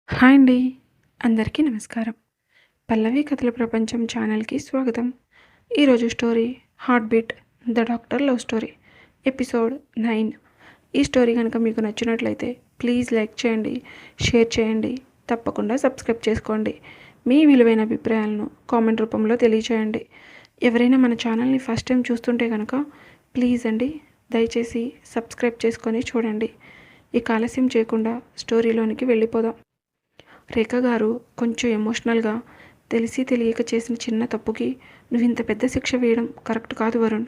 Hi అండి. అందరికీ నమస్కారం. 'పల్లవి కథల ప్రపంచం' ఛానల్‌కి స్వాగతం. ఈరోజు story 'heart beat the doctor love story' episode 9. ఈ స్టోరీ కనుక మీకు నచ్చినట్లయితే ప్లీజ్ లైక్ చేయండి, షేర్ చేయండి, తప్పకుండా సబ్స్క్రైబ్ చేసుకోండి. మీ విలువైన అభిప్రాయాలను కామెంట్ రూపంలో తెలియచేయండి. ఎవరైనా మన ఛానల్ని ఫస్ట్ టైం చూస్తుంటే కనుక ప్లీజ్ అండి దయచేసి సబ్స్క్రైబ్ చేసుకొని చూడండి. ఇక ఆలస్యం చేయకుండా స్టోరీలోనికి వెళ్ళిపోదాం. రేఖ గారు కొంచెం ఎమోషనల్గా, తెలిసి తెలియక చేసిన చిన్న తప్పుకి నువ్వు ఇంత పెద్ద శిక్ష వేయడం కరెక్ట్ కాదు వరుణ్.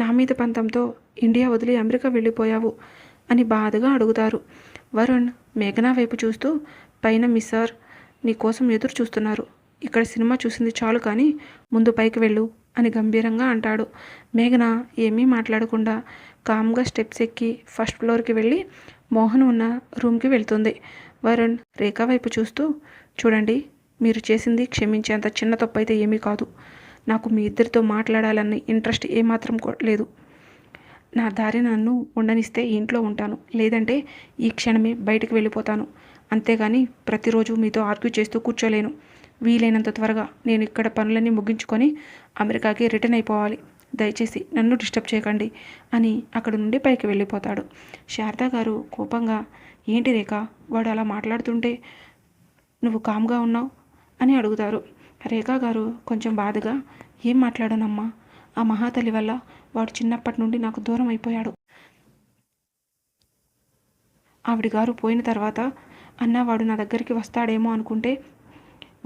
నా మీద పంతంతో ఇండియా వదిలి అమెరికా వెళ్ళిపోయావు అని బాధగా అడుగుతారు. వరుణ్ మేఘనా వైపు చూస్తూ, పైన మీ సార్ నీ కోసం ఎదురు చూస్తున్నారు. ఇక్కడ సినిమా చూసింది చాలు కానీ ముందు పైకి వెళ్ళు అని గంభీరంగా అంటాడు. మేఘన ఏమీ మాట్లాడకుండా కామ్గా స్టెప్స్ ఎక్కి ఫస్ట్ ఫ్లోర్కి వెళ్ళి మోహన్ ఉన్న రూమ్కి వెళ్తుంది. వరుణ్ రేఖ వైపు చూస్తూ, చూడండి, మీరు చేసింది క్షమించేంత చిన్న తప్పు అయితే ఏమీ కాదు. నాకు మీ ఇద్దరితో మాట్లాడాలని ఇంట్రెస్ట్ ఏమాత్రం లేదు. నా దారి నన్ను ఉండనిస్తే ఇంట్లో ఉంటాను, లేదంటే ఈ క్షణమే బయటికి వెళ్ళిపోతాను. అంతేగాని ప్రతిరోజు మీతో ఆర్గ్యూ చేస్తూ కూర్చోలేను. వీలైనంత త్వరగా నేను ఇక్కడ పనులన్నీ ముగించుకొని అమెరికాకి రిటర్న్ అయిపోవాలి. దయచేసి నన్ను డిస్టర్బ్ చేయకండి అని అక్కడి నుండి పైకి వెళ్ళిపోతాడు. శారదా గారు కోపంగా, ఏంటి రేఖ, వాడు అలా మాట్లాడుతుంటే నువ్వు కామ్గా ఉన్నావు అని అడుగుతారు. రేఖా గారు కొంచెం బాధగా, ఏం మాట్లాడానమ్మా, ఆ మహాతల్లి వల్ల వాడు చిన్నప్పటి నుండి నాకు దూరం అయిపోయాడు. ఆవిడ గారు పోయిన తర్వాత అన్న వాడు నా దగ్గరికి వస్తాడేమో అనుకుంటే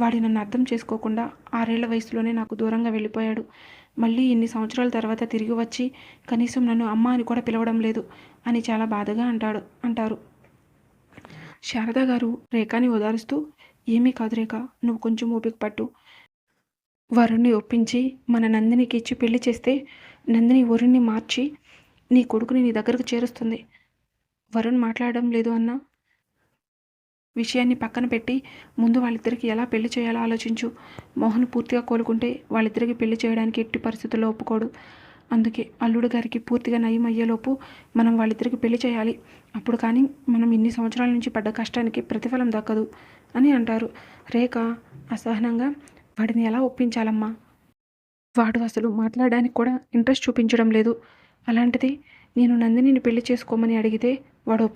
వాడి నన్ను అర్థం చేసుకోకుండా 6 ఏళ్ల వయసులోనే నాకు దూరంగా వెళ్ళిపోయాడు. మళ్ళీ ఇన్ని సంవత్సరాల తర్వాత తిరిగి వచ్చి కనీసం నన్ను అమ్మ అని కూడా పిలవడం లేదు అని చాలా బాధగా అంటారు. శారదా గారు రేఖని ఓదారుస్తూ, ఏమీ కాదు రేఖ, నువ్వు కొంచెం ఓపిక పట్టు. వరుణ్ణి ఒప్పించి మన నందినికి ఇచ్చి పెళ్లి చేస్తే నందిని వరుణ్ణి మార్చి నీ కొడుకుని నీ దగ్గరకు చేరుస్తుంది. వరుణ్ మాట్లాడడం లేదు అన్న విషయాన్ని పక్కన పెట్టి ముందు వాళ్ళిద్దరికి ఎలా పెళ్లి చేయాలో ఆలోచించు. మోహన్ పూర్తిగా కోలుకుంటే వాళ్ళిద్దరికి పెళ్లి చేయడానికి ఎట్టి పరిస్థితుల్లో ఒప్పుకోడు. అందుకే అల్లుడు గారికి పూర్తిగా నయం అయ్యేలోపు మనం వాళ్ళిద్దరికి పెళ్లి చేయాలి. అప్పుడు కానీ మనం ఇన్ని సంవత్సరాల నుంచి పడ్డ కష్టానికి ప్రతిఫలం దక్కదు అని అంటారు. రేఖ అసహనంగా, వాడిని ఎలా ఒప్పించాలమ్మా, వాడు అసలు మాట్లాడడానికి కూడా ఇంట్రెస్ట్ చూపించడం లేదు. అలాంటిది నేను నందినిని పెళ్లి చేసుకోమని అడిగితే వాడు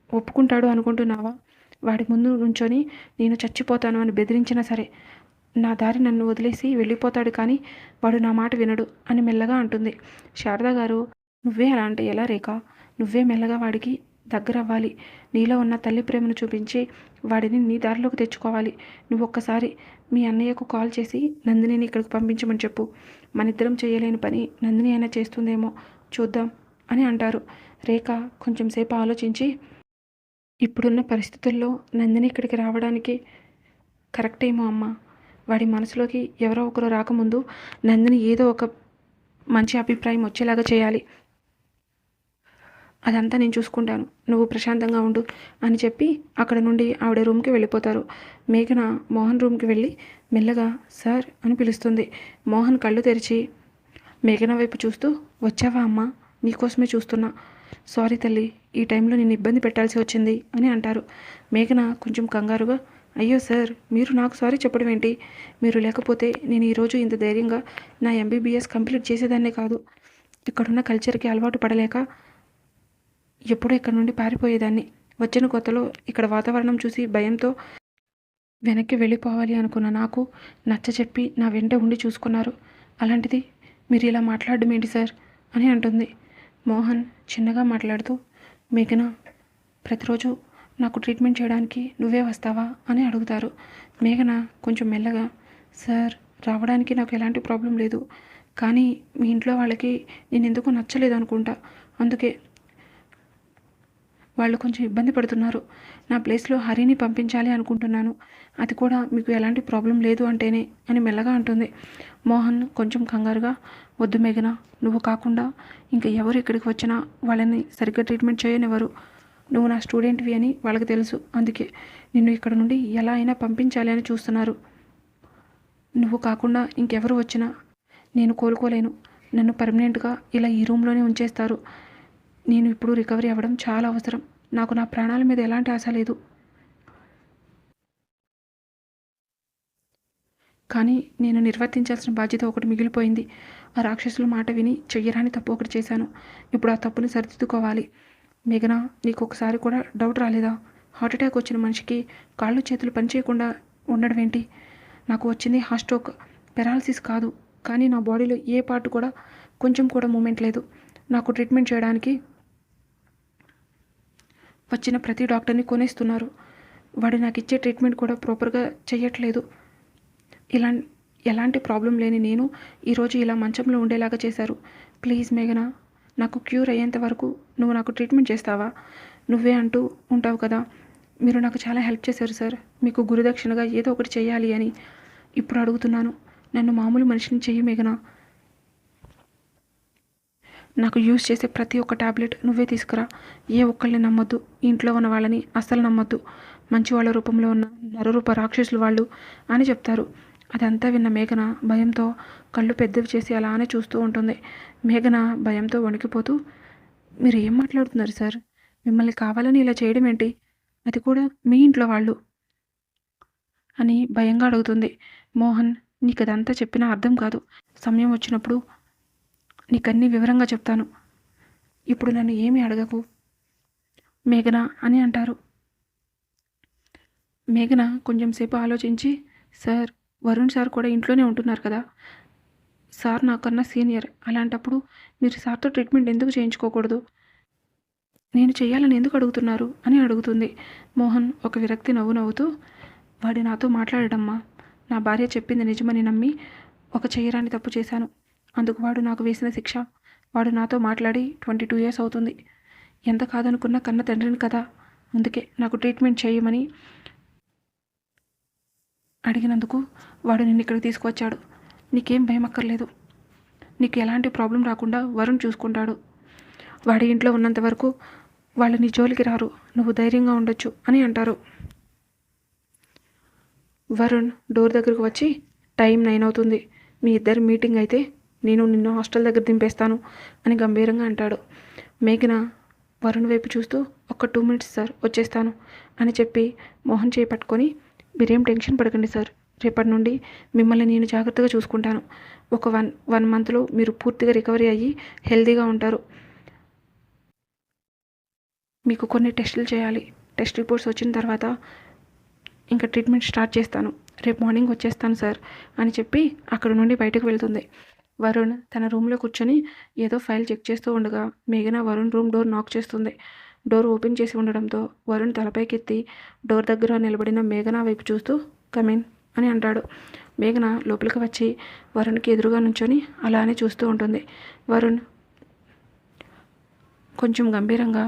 ఒప్పుకుంటాడు అనుకుంటున్నావా? వాడి ముందు నుంచొని నేను చచ్చిపోతాను అని బెదిరించినా సరే నా దారి నన్ను వదిలేసి వెళ్ళిపోతాడు, కానీ వాడు నా మాట వినడు అని మెల్లగా అంటుంది. శారదా గారు, నువ్వే అలా అంటే ఎలా రేఖ? నువ్వే మెల్లగా వాడికి దగ్గర అవ్వాలి. నీలో ఉన్న తల్లి ప్రేమను చూపించి వాడిని నీ దారిలోకి తెచ్చుకోవాలి. నువ్వు ఒక్కసారి మీ అన్నయ్యకు కాల్ చేసి నందినిని ఇక్కడికి పంపించమని చెప్పు. మనిద్దరం చేయలేని పని నందిని అయినా చేస్తుందేమో చూద్దాం అని అంటారు. రేఖ కొంచెం సేపు ఆలోచించి, ఇప్పుడున్న పరిస్థితుల్లో నందిని ఇక్కడికి రావడానికి కరెక్ట్ ఏమో అమ్మా. వాడి మనసులోకి ఎవరో ఒకరు రాకముందు నందిని ఏదో ఒక మంచి అభిప్రాయం వచ్చేలాగా చేయాలి. అదంతా నేను చూసుకుంటాను, నువ్వు ప్రశాంతంగా ఉండు అని చెప్పి అక్కడ నుండి ఆవిడ రూమ్కి వెళ్ళిపోతారు. మేఘన మోహన్ రూమ్కి వెళ్ళి మెల్లగా సార్ అని పిలుస్తుంది. మోహన్ కళ్ళు తెరిచి మేఘన వైపు చూస్తూ, వచ్చావా అమ్మా, నీకోసమే చూస్తున్నా. సారీ తల్లి, ఈ టైంలో నేను ఇబ్బంది పెట్టాల్సి వచ్చింది అని అంటారు. మేఘన కొంచెం కంగారుగా, అయ్యో సార్, మీరు నాకు సారీ చెప్పడం ఏంటి? మీరు లేకపోతే నేను ఈరోజు ఇంత ధైర్యంగా నా ఎంబీబీఎస్ కంప్లీట్ చేసేదాన్నే కాదు. ఇక్కడున్న కల్చర్కి అలవాటు పడలేక ఎప్పుడూ ఇక్కడ నుండి పారిపోయేదాన్ని. వచ్చిన కొత్తలో ఇక్కడ వాతావరణం చూసి భయంతో వెనక్కి వెళ్ళిపోవాలి అనుకున్న నాకు నచ్చచెప్పి నా వెంట ఉండి చూసుకున్నారు. అలాంటిది మీరు ఇలా మాట్లాడడం ఏంటి సార్ అని అంటుంది. మోహన్ చిన్నగా మాట్లాడుతూ, మేఘన, ప్రతిరోజు నాకు ట్రీట్మెంట్ చేయడానికి నువ్వే వస్తావా అని అడుగుతారు. మేఘన కొంచెం మెల్లగా, సార్, రావడానికి నాకు ఎలాంటి ప్రాబ్లం లేదు, కానీ మీ ఇంట్లో వాళ్ళకి నేను ఎందుకు నచ్చలేదు అనుకుంటా. అందుకే వాళ్ళు కొంచెం ఇబ్బంది పడుతున్నారు. నా ప్లేస్లో హరిని పంపించాలి అనుకుంటున్నాను. అది కూడా మీకు ఎలాంటి ప్రాబ్లం లేదు అంటేనే అని మెల్లగా అంటుంది. మోహన్ కొంచెం కంగారుగా, వద్దు మేఘన, నువ్వు కాకుండా ఇంకా ఎవరు ఇక్కడికి వచ్చినా వాళ్ళని సరిగ్గా ట్రీట్మెంట్ చేయనివ్వరు. నువ్వు నా స్టూడెంట్వి అని వాళ్ళకి తెలుసు. అందుకే నిన్ను ఇక్కడ నుండి ఎలా అయినా పంపించాలి అని చూస్తున్నారు. నువ్వు కాకుండా ఇంకెవరు వచ్చినా నేను కోలుకోలేను. నన్ను పర్మనెంట్గా ఇలా ఈ రూమ్లోనే ఉంచేస్తారు. నేను ఇప్పుడు రికవరీ అవ్వడం చాలా అవసరం. నాకు నా ప్రాణాల మీద ఎలాంటి ఆశ లేదు. కానీ నేను నిర్వర్తించాల్సిన బాధ్యత ఒకటి మిగిలిపోయింది. ఆ రాక్షసుల మాట విని చెయ్యరాని తప్పు ఒకటి చేశాను. ఇప్పుడు ఆ తప్పుని సరిదిద్దుకోవాలి. మేఘన, నీకు ఒకసారి కూడా డౌట్ రాలేదా? హార్ట్ అటాక్ వచ్చిన మనిషికి కాళ్ళు చేతులు పనిచేయకుండా ఉండడం ఏంటి? నాకు వచ్చింది హార్ట్ స్ట్రోక్, పెరాలసిస్ కాదు. కానీ నా బాడీలో ఏ పార్ట్ కూడా కొంచెం కూడా మూమెంట్ లేదు. నాకు ట్రీట్మెంట్ చేయడానికి వచ్చిన ప్రతి డాక్టర్ని కొనేస్తున్నారు. వాడు నాకు ఇచ్చే ట్రీట్మెంట్ కూడా ప్రాపర్గా చెయ్యట్లేదు. ఇలా ఎలాంటి ప్రాబ్లం లేని నేను ఈరోజు ఇలా మంచంలో ఉండేలాగా చేశారు. ప్లీజ్ మేఘన, నాకు క్యూర్ అయ్యేంత వరకు నువ్వు నాకు ట్రీట్మెంట్ చేస్తావా? నువ్వే అంటూ ఉంటావు కదా, మీరు నాకు చాలా హెల్ప్ చేశారు సార్, మీకు గురుదక్షిణగా ఏదో ఒకటి చేయాలి అని. ఇప్పుడు అడుగుతున్నాను, నన్ను మామూలు మనిషిని చెయ్యి మేఘన. నాకు యూజ్ చేసే ప్రతి ఒక్క టాబ్లెట్ నువ్వే తీసుకురా. ఏ ఒక్కళ్ళని నమ్మొద్దు. ఇంట్లో ఉన్న వాళ్ళని అస్సలు నమ్మొద్దు. మంచి వాళ్ళ రూపంలో ఉన్న నరరూప రాక్షసులు వాళ్ళు అని చెప్తారు. అదంతా విన్న మేఘన భయంతో కళ్ళు పెద్దవి చేసి అలానే చూస్తూ ఉంటుంది. మేఘన భయంతో వణికిపోతూ, మీరు ఏం మాట్లాడుతున్నారు సార్? మిమ్మల్ని కావాలని ఇలా చేయడం ఏంటి? అది కూడా మీ ఇంట్లో వాళ్ళు అని భయంగా అడుగుతుంది. మోహన్, నీకు అదంతా చెప్పినా అర్థం కాదు. సమయం వచ్చినప్పుడు నీకన్నీ వివరంగా చెప్తాను. ఇప్పుడు నన్ను ఏమీ అడగకు మేఘన అని అంటారు. మేఘన కొంచెం సేపు ఆలోచించి, సార్, వరుణ్ సార్ కూడా ఇంట్లోనే ఉంటున్నారు కదా. సార్ నాకన్నా సీనియర్. అలాంటప్పుడు మీరు సార్తో ట్రీట్మెంట్ ఎందుకు చేయించుకోకూడదు? నేను చేయాలని ఎందుకు అడుగుతున్నారు అని అడుగుతుంది. మోహన్ ఒక విరక్తి నవ్వు నవ్వుతూ, వాడు నాతో మాట్లాడమ్మా. నా భార్య చెప్పింది నిజమని నమ్మి ఒక చేయరాని తప్పు చేశాను. అందుకు వాడు నాకు వేసిన శిక్ష. వాడు నాతో మాట్లాడి 22 years అవుతుంది. ఎంత కాదనుకున్నా కన్న తండ్రిని కదా. అందుకే నాకు ట్రీట్మెంట్ చేయమని అడిగినందుకు వాడు నిన్ను ఇక్కడికి తీసుకువచ్చాడు. నీకేం భయం అక్కర్లేదు. నీకు ఎలాంటి ప్రాబ్లం రాకుండా వరుణ్ చూసుకుంటాడు. వాడి ఇంట్లో ఉన్నంత వరకు వాళ్ళు నీ జోలికి రారు. నువ్వు ధైర్యంగా ఉండొచ్చు అని అంటారు. వరుణ్ డోర్ దగ్గరకు వచ్చి, టైం 9 అవుతుంది. మీ ఇద్దరు మీటింగ్ అయితే నేను నిన్ను హాస్టల్ దగ్గర దింపేస్తాను అని గంభీరంగా అంటాడు. మేఘన వరుణ్ వైపు చూస్తూ, ఒక 2 minutes సార్, వచ్చేస్తాను అని చెప్పి మోహన్ చేయి పట్టుకొని, మీరేం టెన్షన్ పడకండి సార్, రేపటి నుండి మిమ్మల్ని నేను జాగ్రత్తగా చూసుకుంటాను. ఒక వన్ మంత్లో మీరు పూర్తిగా రికవరీ అయ్యి హెల్తీగా ఉంటారు. మీకు కొన్ని టెస్టులు చేయాలి. టెస్ట్ రిపోర్ట్స్ వచ్చిన తర్వాత ఇంకా ట్రీట్మెంట్ స్టార్ట్ చేస్తాను. రేపు మార్నింగ్ వచ్చేస్తాను సార్ అని చెప్పి అక్కడ నుండి బయటకు వెళ్తుంది. వరుణ్ తన రూమ్లో కూర్చొని ఏదో ఫైల్ చెక్ చేస్తూ ఉండగా మేఘన వరుణ్ రూమ్ డోర్ నాక్ చేస్తుంది. డోర్ ఓపెన్ చేసి ఉండడంతో వరుణ్ తలపైకెత్తి డోర్ దగ్గర నిలబడిన మేఘన వైపు చూస్తూ, కమిన్ అని అంటాడు. మేఘన లోపలికి వచ్చి వరుణ్కి ఎదురుగా నుంచొని అలానే చూస్తూ ఉంటుంది. వరుణ్ కొంచెం గంభీరంగా,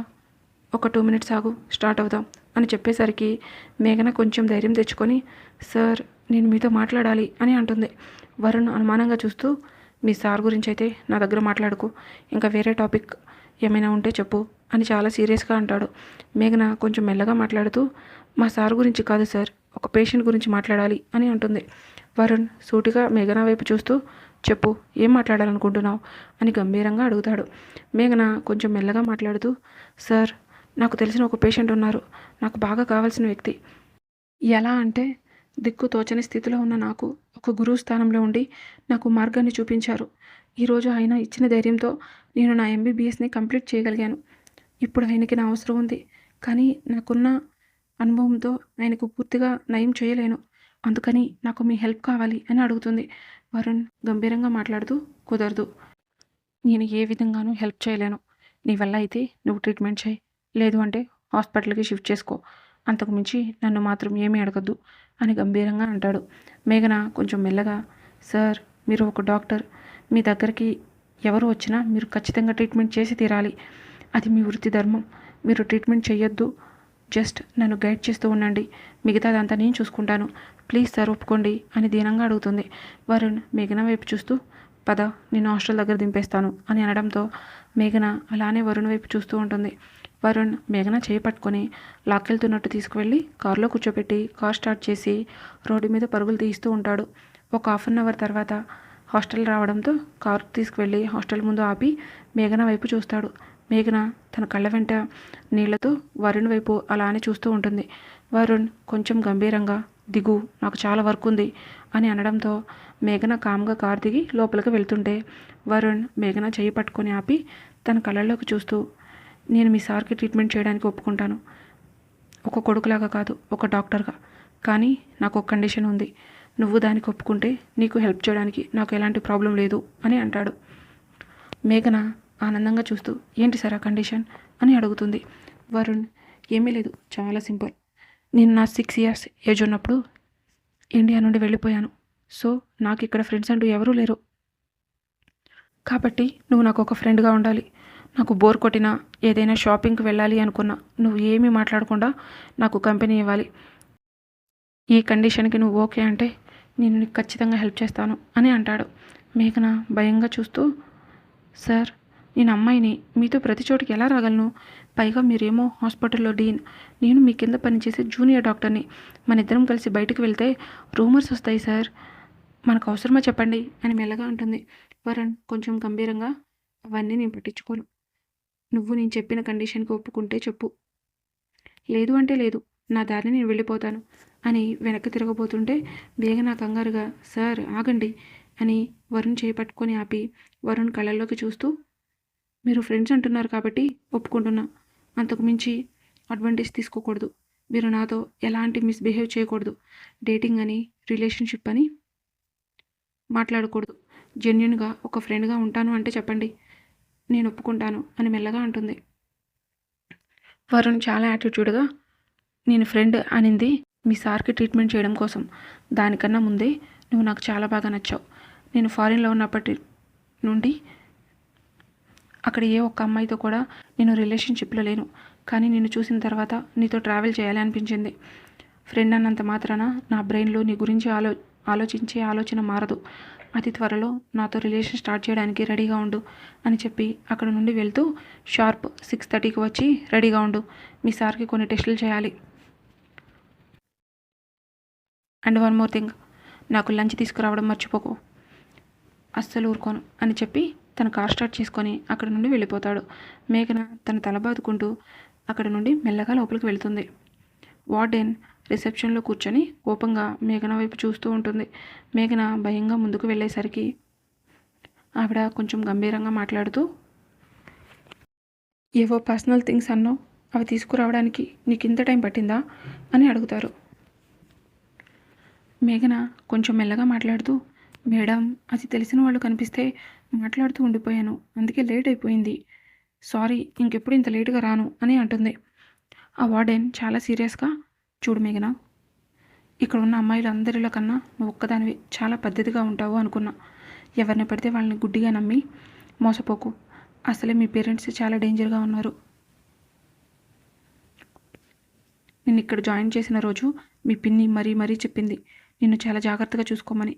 ఒక 2 minutes ఆగు, స్టార్ట్ అవుదాం అని చెప్పేసరికి మేఘన కొంచెం ధైర్యం తెచ్చుకొని, సార్, నేను మీతో మాట్లాడాలి అని అంటుంది. వరుణ్ అనుమానంగా చూస్తూ, మీ సార్ గురించి అయితే నా దగ్గర మాట్లాడుకో, ఇంకా వేరే టాపిక్ ఏమైనా ఉంటే చెప్పు అని చాలా సీరియస్గా అంటాడు. మేఘన కొంచెం మెల్లగా మాట్లాడుతూ, మా సార్ గురించి కాదు సార్, ఒక పేషెంట్ గురించి మాట్లాడాలి అని అంటుంది. వరుణ్ సూటిగా మేఘన వైపు చూస్తూ, చెప్పు, ఏం మాట్లాడాలనుకుంటున్నావు అని గంభీరంగా అడుగుతాడు. మేఘన కొంచెం మెల్లగా మాట్లాడుతూ, సార్, నాకు తెలిసిన ఒక పేషెంట్ ఉన్నారు. నాకు బాగా కావాల్సిన వ్యక్తి. ఎలా అంటే, దిక్కు తోచని స్థితిలో ఉన్న నాకు ఒక గురువు స్థానంలో ఉండి నాకు మార్గాన్ని చూపించారు. ఈరోజు ఆయన ఇచ్చిన ధైర్యంతో నేను నా MBBSని కంప్లీట్ చేయగలిగాను. ఇప్పుడు ఆయనకి నా అవసరం ఉంది. కానీ నాకున్న అనుభవంతో ఆయనకు పూర్తిగా నయం చేయలేను. అందుకని నాకు మీ హెల్ప్ కావాలి అని అడుగుతుంది. వరుణ్ గంభీరంగా మాట్లాడుతూ, కుదరదు, నేను ఏ విధంగానూ హెల్ప్ చేయలేను. నీ వల్ల అయితే నువ్వు ట్రీట్మెంట్ చేయి, లేదు అంటే హాస్పిటల్కి షిఫ్ట్ చేసుకో. అంతకుమించి నన్ను మాత్రం ఏమీ అడగద్దు అని గంభీరంగా అంటాడు. మేఘన కొంచెం మెల్లగా, సార్, మీరు ఒక డాక్టర్. మీ దగ్గరికి ఎవరు వచ్చినా మీరు ఖచ్చితంగా ట్రీట్మెంట్ చేసి తీరాలి. అది మీ వృత్తి ధర్మం. మీరు ట్రీట్మెంట్ చేయొద్దు, జస్ట్ నన్ను గైడ్ చేస్తూ ఉండండి. మిగతాదంతా నేను చూసుకుంటాను. ప్లీజ్ సార్, ఒప్పుకోండి అని దీనంగా అడుగుతుంది. వరుణ్ మేఘన వైపు చూస్తూ, పద, నేను హాస్టల్ దగ్గర దింపేస్తాను అని అనడంతో మేఘన అలానే వరుణ్ వైపు చూస్తూ ఉంటుంది. వరుణ్ మేఘన చేయి పట్టుకొని లాక్కెళ్తున్నట్టు తీసుకువెళ్ళి కారులో కూర్చోబెట్టి కార్ స్టార్ట్ చేసి రోడ్డు మీద పరుగులు తీస్తూ ఉంటాడు. ఒక 1/2 hour తర్వాత హాస్టల్ రావడంతో కారు తీసుకువెళ్ళి హాస్టల్ ముందు ఆపి మేఘన వైపు చూస్తాడు. మేఘన తన కళ్ళ వెంట నీళ్లతో వరుణ్ వైపు అలానే చూస్తూ ఉంటుంది. వరుణ్ కొంచెం గంభీరంగా, దిగు, నాకు చాలా వర్క్ ఉంది అని అనడంతో మేఘన కామ్గా కారు దిగి లోపలికి వెళ్తుంటే వరుణ్ మేఘన చెయ్యి పట్టుకొని ఆపి తన కళ్ళల్లోకి చూస్తూ, నేను మీ సార్కి ట్రీట్మెంట్ చేయడానికి ఒప్పుకుంటాను, ఒక కొడుకులాగా కాదు, ఒక డాక్టర్గా. కానీ నాకు ఒక కండిషన్ ఉంది. నువ్వు దానికి ఒప్పుకుంటే నీకు హెల్ప్ చేయడానికి నాకు ఎలాంటి ప్రాబ్లం లేదు అని అంటాడు. మేఘన ఆనందంగా చూస్తూ, ఏంటి సార్ ఆ కండిషన్ అని అడుగుతుంది. వరుణ్, ఏమీ లేదు, చాలా సింపుల్. నేను నా 6 years ఏజ్ ఉన్నప్పుడు ఇండియా నుండి వెళ్ళిపోయాను. సో నాకు ఇక్కడ ఫ్రెండ్స్ అంటూ ఎవరూ లేరు. కాబట్టి నువ్వు నాకు ఒక ఫ్రెండ్గా ఉండాలి. నాకు బోర్ కొట్టినా, ఏదైనా షాపింగ్కి వెళ్ళాలి అనుకున్నా నువ్వు ఏమీ మాట్లాడకుండా నాకు కంపెనీ ఇవ్వాలి. ఈ కండిషన్కి నువ్వు ఓకే అంటే నేను నీకు ఖచ్చితంగా హెల్ప్ చేస్తాను అని అంటాడు. మేఘన భయంగా చూస్తూ, సార్, నేను అమ్మాయిని, మీతో ప్రతి చోటికి ఎలా రాగలను? పైగా మీరేమో హాస్పిటల్లో డీన్, నేను మీ కింద పనిచేసే జూనియర్ డాక్టర్ని. మన ఇద్దరం కలిసి బయటకు వెళ్తే రూమర్స్ వస్తాయి సార్, మనకు అవసరమా చెప్పండి అని మెల్లగా అంటుంది. వరుణ్ కొంచెం గంభీరంగా, అవన్నీ నేను పట్టించుకోను. నువ్వు నేను చెప్పిన కండిషన్కి ఒప్పుకుంటే చెప్పు, లేదు అంటే లేదు, నా దారిని నేను వెళ్ళిపోతాను అని వెనక్కి తిరగబోతుంటే మేఘన కంగారుగా, సార్ ఆగండి అని వరుణ్ చేపట్టుకొని ఆపి వరుణ్ కళ్ళల్లోకి చూస్తూ, మీరు ఫ్రెండ్స్ అంటున్నారు కాబట్టి ఒప్పుకుంటున్నా. అంతకు మించి అడ్వాంటేజ్ తీసుకోకూడదు. మీరు నాతో ఎలాంటి మిస్బిహేవ్ చేయకూడదు. డేటింగ్ అని, రిలేషన్షిప్ అని మాట్లాడకూడదు. జెన్యున్గా ఒక ఫ్రెండ్గా ఉంటాను అంటే చెప్పండి, నేను ఒప్పుకుంటాను అని మెల్లగా అంటుంది. వరుణ్ చాలా యాటిట్యూడ్గా, నేను ఫ్రెండ్ అనింది మీ సార్కి ట్రీట్మెంట్ చేయడం కోసం. దానికన్నా ముందే నువ్వు నాకు చాలా బాగా నచ్చావు. నేను ఫారిన్లో ఉన్నప్పటి నుండి అక్కడ ఏ ఒక్క అమ్మాయితో కూడా నేను రిలేషన్షిప్లో లేను. కానీ నిన్ను చూసిన తర్వాత నీతో ట్రావెల్ చేయాలి అనిపించింది. ఫ్రెండ్ అన్నంత మాత్రాన నా బ్రెయిన్లో నీ గురించి ఆలోచించే ఆలోచన మారదు. అతి త్వరలో నాతో రిలేషన్ స్టార్ట్ చేయడానికి రెడీగా ఉండు అని చెప్పి అక్కడ నుండి వెళ్తూ షార్ప్ 6:30కి వచ్చి రెడీగా ఉండు. మీ సార్కి కొన్ని టెస్టులు చేయాలి. అండ్ వన్ మోర్ థింగ్, నాకు లంచ్ తీసుకురావడం మర్చిపోకు. అస్సలు ఊరుకోను అని చెప్పి తన కార్ స్టార్ట్ చేసుకొని అక్కడ నుండి వెళ్ళిపోతాడు. మేఘన తన తల బాదుకుంటూ అక్కడ నుండి మెల్లగా లోపలికి వెళ్తుంది. వార్డెన్ రిసెప్షన్లో కూర్చొని కోపంగా మేఘన వైపు చూస్తూ ఉంటుంది. మేఘన భయంగా ముందుకు వెళ్ళేసరికి ఆవిడ కొంచెం గంభీరంగా మాట్లాడుతూ, ఏవో పర్సనల్ థింగ్స్ అన్నావు, అవి తీసుకురావడానికి నీకు ఇంత టైం పట్టిందా అని అడుగుతారు. మేఘన కొంచెం మెల్లగా మాట్లాడుతూ, మేడం, అది తెలిసిన వాళ్ళు కనిపిస్తే మాట్లాడుతూ ఉండిపోయాను, అందుకే లేట్ అయిపోయింది. సారీ, ఇంకెప్పుడు ఇంత లేటుగా రాను అని అంటుంది. ఆ వార్డెన్ చాలా సీరియస్గా, చూడు మేఘన, ఇక్కడ ఉన్న అమ్మాయిలు అందరిలో కన్నా నువ్వు ఒక్కదానివి చాలా పద్ధతిగా ఉంటావు అనుకున్నా. ఎవరిని పడితే వాళ్ళని గుడ్డిగా నమ్మి మోసపోకు. అసలే మీ పేరెంట్స్ చాలా డేంజర్గా ఉన్నారు. నిన్ను ఇక్కడ జాయిన్ చేసిన రోజు మీ పిన్ని మరీ చెప్పింది నిన్ను చాలా జాగ్రత్తగా చూసుకోమని.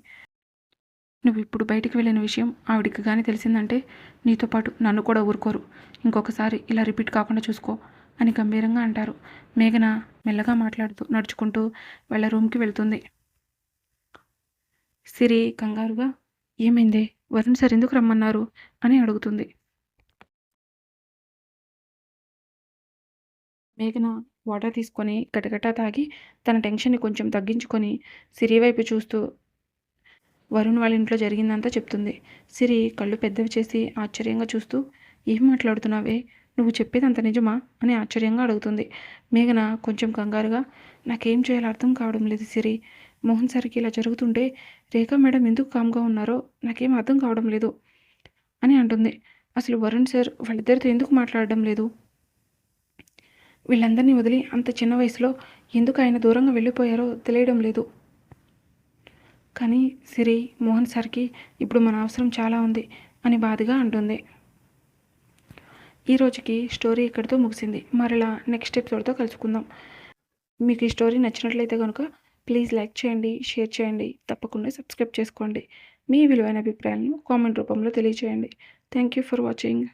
నువ్వు ఇప్పుడు బయటికి వెళ్ళిన విషయం ఆవిడికి కానీ తెలిసిందంటే నీతో పాటు నన్ను కూడా ఊరుకోరు. ఇంకొకసారి ఇలా రిపీట్ కాకుండా చూసుకో అని గంభీరంగా అంటారు. మేఘన మెల్లగా మాట్లాడుతూ నడుచుకుంటూ వాళ్ళ రూమ్కి వెళ్తుంది. సిరి కంగారుగా, ఏమైందే, వరుణ్ సార్ ఎందుకు రమ్మన్నారు అని అడుగుతుంది. మేఘన వాటర్ తీసుకొని గటగటా తాగి తన టెన్షన్ని కొంచెం తగ్గించుకొని సిరి వైపు చూస్తూ వరుణ్ వాళ్ళ ఇంట్లో జరిగిందంతా చెప్తుంది. సిరి కళ్ళు పెద్దవి చేసి ఆశ్చర్యంగా చూస్తూ, ఏం మాట్లాడుతున్నావే, నువ్వు చెప్పేది అంత నిజమా అని ఆశ్చర్యంగా అడుగుతుంది. మేఘన కొంచెం కంగారుగా, నాకేం చేయాలో అర్థం కావడం లేదు సిరి. మోహన్ సార్కి ఇలా జరుగుతుంటే రేఖా మేడం ఎందుకు కామ్గా ఉన్నారో నాకేం అర్థం కావడం లేదు అని అంటుంది. అసలు వరుణ్ సార్ వాళ్ళిద్దరితో ఎందుకు మాట్లాడడం లేదు? వీళ్ళందరినీ వదిలి అంత చిన్న వయసులో ఎందుకు ఆయన దూరంగా వెళ్ళిపోయారో తెలియడం లేదు. కానీ సిరి, మోహన్ సార్కి ఇప్పుడు మన అవసరం చాలా ఉంది అని బాధగా అంటుంది. ఈ రోజుకి స్టోరీ ఇక్కడితో ముగిసింది. మరలా నెక్స్ట్ ఎపిసోడ్తో కలుసుకుందాం. మీకు ఈ స్టోరీ నచ్చినట్లయితే కనుక ప్లీజ్ లైక్ చేయండి, షేర్ చేయండి, తప్పకుండా సబ్స్క్రైబ్ చేసుకోండి. మీ విలువైన అభిప్రాయాలను కామెంట్ రూపంలో తెలియజేయండి. Thank you for watching.